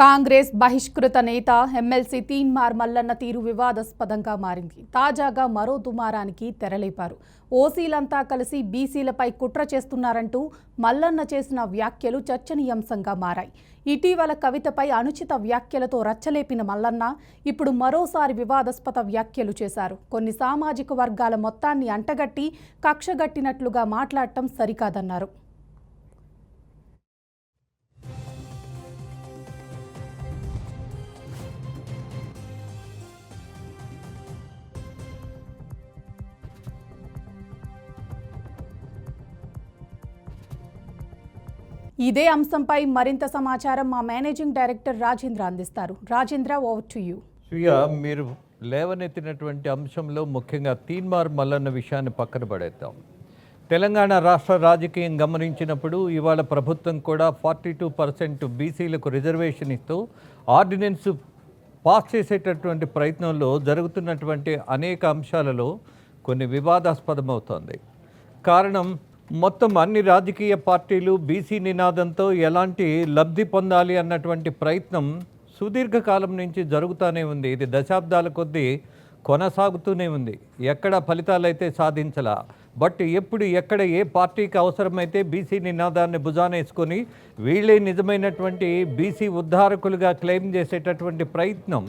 కాంగ్రెస్ బహిష్కృత నేత ఎమ్మెల్సీ తీన్మార్ మల్లన్న తీరు వివాదాస్పదంగా మారింది. తాజాగా మరో దుమారానికి తెరలేపారు. ఓసీలంతా కలిసి బీసీలపై కుట్ర చేస్తున్నారంటూ మల్లన్న చేసిన వ్యాఖ్యలు చర్చనీయాంశంగా మారాయి. ఇటీవల కవితపై అనుచిత వ్యాఖ్యలతో రచ్చలేపిన మల్లన్న ఇప్పుడు మరోసారి వివాదాస్పద వ్యాఖ్యలు చేశారు. కొన్ని సామాజిక వర్గాల మొత్తాన్ని అంటగట్టి కక్షగట్టినట్లుగా మాట్లాడటం సరికాదన్నారు. ఇదే అంశంపై మరింత సమాచారం మా మేనేజింగ్ డైరెక్టర్ రాజేంద్ర అందిస్తారు. Rajendra, over to you. మీరు లేవనెత్తినటువంటి అంశంలో ముఖ్యంగా తీన్మార్ మల్లన్న విషయాన్ని పక్కన పడేద్దాం. తెలంగాణ రాష్ట్ర రాజకీయం గమనించినప్పుడు ఇవాళ ప్రభుత్వం కూడా 42% బీసీలకు రిజర్వేషన్ ఇస్తూ ఆర్డినెన్స్ పాస్ చేసేటటువంటి ప్రయత్నంలో జరుగుతున్నటువంటి అనేక అంశాలలో కొన్ని వివాదాస్పదమవుతోంది. కారణం, మొత్తం అన్ని రాజకీయ పార్టీలు బీసీ నినాదంతో ఎలాంటి లబ్ధి పొందాలి అన్నటువంటి ప్రయత్నం సుదీర్ఘకాలం నుంచి జరుగుతూనే ఉంది. ఇది దశాబ్దాల కొద్దీ కొనసాగుతూనే ఉంది. ఎక్కడ ఫలితాలైతే సాధించలా. బట్ ఎప్పుడు ఎక్కడ ఏ పార్టీకి అవసరమైతే బీసీ నినాదాన్ని భుజానేసుకొని వీళ్ళే నిజమైనటువంటి బీసీ ఉద్ధారకులుగా క్లెయిమ్ చేసేటటువంటి ప్రయత్నం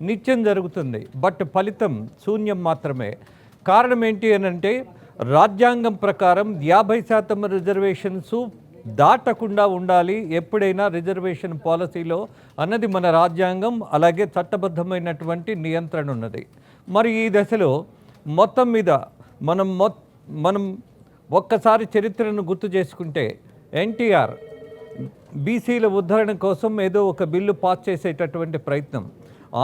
నిత్యం జరుగుతుంది. బట్ ఫలితం శూన్యం మాత్రమే. కారణం ఏంటి అనంటే, రాజ్యాంగం ప్రకారం 50% రిజర్వేషన్స్ దాటకుండా ఉండాలి ఎప్పుడైనా రిజర్వేషన్ పాలసీలో అన్నది మన రాజ్యాంగం. అలాగే చట్టబద్ధమైనటువంటి నియంత్రణ ఉన్నది. మరి ఈ దశలో మొత్తం మీద మనం ఒక్కసారి చరిత్రను గుర్తు చేసుకుంటే, ఎన్టీఆర్ బీసీల ఉద్ధరణ కోసం ఏదో ఒక బిల్లు పాస్ చేసేటటువంటి ప్రయత్నం,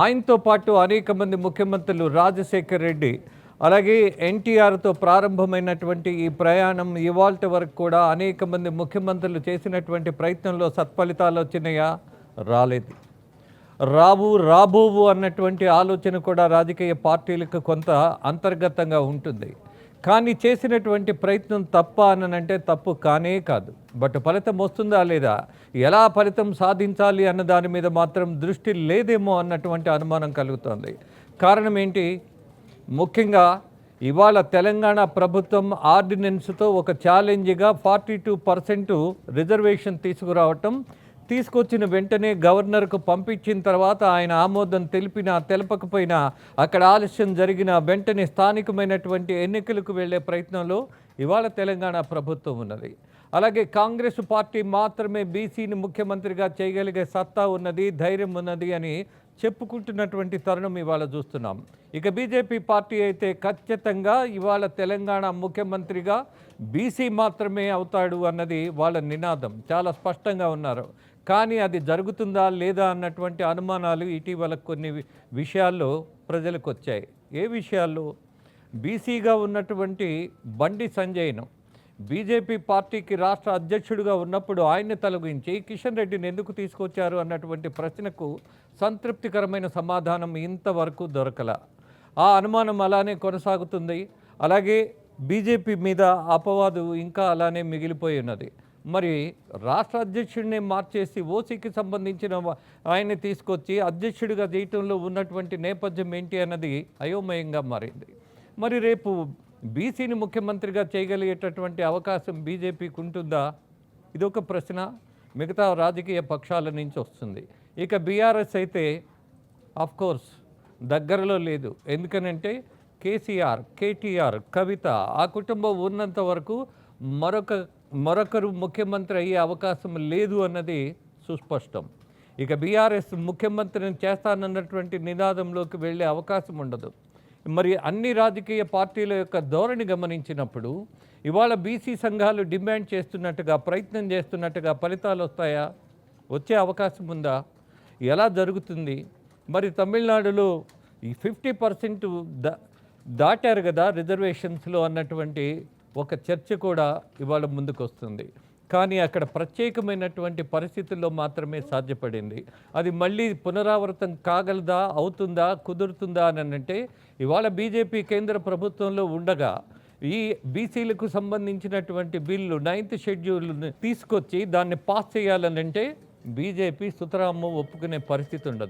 ఆయనతో పాటు అనేక మంది ముఖ్యమంత్రులు, రాజశేఖర్ రెడ్డి, అలాగే ఎన్టీఆర్తో ప్రారంభమైనటువంటి ఈ ప్రయాణం ఇవాల్టి వరకు కూడా అనేక మంది ముఖ్యమంత్రులు చేసినటువంటి ప్రయత్నంలో సత్ఫలితాలు వచ్చినాయా? రాలేదు. రాబోవు అన్నటువంటి ఆలోచన కూడా రాజకీయ పార్టీలకు కొంత అంతర్గతంగా ఉంటుంది. కానీ చేసినటువంటి ప్రయత్నం తప్ప అనంటే తప్పు కానే కాదు. బట్ ఫలితం వస్తుందా లేదా, ఎలా ఫలితం సాధించాలి అన్న దాని మీద మాత్రం దృష్టి లేదేమో అన్నటువంటి అనుమానం కలుగుతోంది. కారణం ఏంటి? ముఖ్యంగా ఇవాళ తెలంగాణ ప్రభుత్వం ఆర్డినెన్స్తో ఒక ఛాలెంజ్గా 42% రిజర్వేషన్ తీసుకొచ్చిన వెంటనే గవర్నర్కు పంపించిన తర్వాత ఆయన ఆమోదం తెలిపినా తెలపకపోయినా, అక్కడ ఆలస్యం జరిగిన వెంటనే స్థానికమైనటువంటి ఎన్నికలకు వెళ్ళే ప్రయత్నంలో ఇవాళ తెలంగాణ ప్రభుత్వం ఉన్నది. అలాగే కాంగ్రెస్ పార్టీ మాత్రమే బీసీని ముఖ్యమంత్రిగా చేయగలిగే సత్తా ఉన్నది, ధైర్యం ఉన్నది అని చెప్పుకుంటున్నటువంటి తరుణం ఇవాళ చూస్తున్నాం. ఇక బీజేపీ పార్టీ అయితే ఖచ్చితంగా ఇవాళ తెలంగాణ ముఖ్యమంత్రిగా బీసీ మాత్రమే అవుతాడు అన్నది వాళ్ళ నినాదం. చాలా స్పష్టంగా ఉన్నారు. కానీ అది జరుగుతుందా లేదా అన్నటువంటి అనుమానాలు ఇటీవల కొన్ని విషయాల్లో ప్రజలకు వచ్చాయి. ఏ విషయాల్లో? బీసీగా ఉన్నటువంటి బండి సంజయ్ను బీజేపీ పార్టీకి రాష్ట్ర అధ్యక్షుడిగా ఉన్నప్పుడు ఆయన్ని తొలగించి కిషన్ రెడ్డిని ఎందుకు తీసుకొచ్చారు అన్నటువంటి ప్రశ్నకు సంతృప్తికరమైన సమాధానం ఇంతవరకు దొరకల. ఆ అనుమానం అలానే కొనసాగుతుంది. అలాగే బీజేపీ మీద అపవాదు ఇంకా అలానే మిగిలిపోయి ఉన్నది. మరి రాష్ట్ర అధ్యక్షుడిని మార్చేసి ఓసీకి సంబంధించిన ఆయన్ని తీసుకొచ్చి అధ్యక్షుడిగా చేయటంలో ఉన్నటువంటి నేపథ్యం ఏంటి అన్నది అయోమయంగా మారింది. మరి రేపు బీసీని ముఖ్యమంత్రిగా చేయగలిగేటటువంటి అవకాశం బీజేపీకి ఉంటుందా? ఇదొక ప్రశ్న మిగతా రాజకీయ పక్షాల నుంచి వస్తుంది. ఇక బీఆర్ఎస్ అయితే ఆఫ్కోర్స్ దగ్గరలో లేదు. ఎందుకనంటే కేసీఆర్, కేటీఆర్, కవిత ఆ కుటుంబం ఉన్నంత వరకు మరొకరు ముఖ్యమంత్రి అయ్యే అవకాశం లేదు అన్నది సుస్పష్టం. ఇక బీఆర్ఎస్ ముఖ్యమంత్రిని చేస్తానన్నటువంటి నినాదంలోకి వెళ్ళే అవకాశం ఉండదు. మరి అన్ని రాజకీయ పార్టీల యొక్క ధోరణి గమనించినప్పుడు ఇవాళ బీసీ సంఘాలు డిమాండ్ చేస్తున్నట్టుగా, ప్రయత్నం చేస్తున్నట్టుగా ఫలితాలు వస్తాయా? వచ్చే అవకాశం ఉందా? ఎలా జరుగుతుంది? మరి తమిళనాడులో ఈ 50% దాటారు కదా రిజర్వేషన్స్లో అన్నటువంటి ఒక చర్చ కూడా ఇవాళ ముందుకు వస్తుంది. కానీ అక్కడ ప్రత్యేకమైనటువంటి పరిస్థితుల్లో మాత్రమే సాధ్యపడింది. అది మళ్ళీ పునరావృతం కాగలదా, అవుతుందా, కుదురుతుందా అని అంటే, ఇవాళ బీజేపీ కేంద్ర ప్రభుత్వంలో ఉండగా ఈ బీసీలకు సంబంధించినటువంటి బిల్లు 9th షెడ్యూల్ని తీసుకొచ్చి దాన్ని పాస్ చేయాలనంటే బీజేపీ సుతరాము ఒప్పుకునే పరిస్థితి ఉండదు.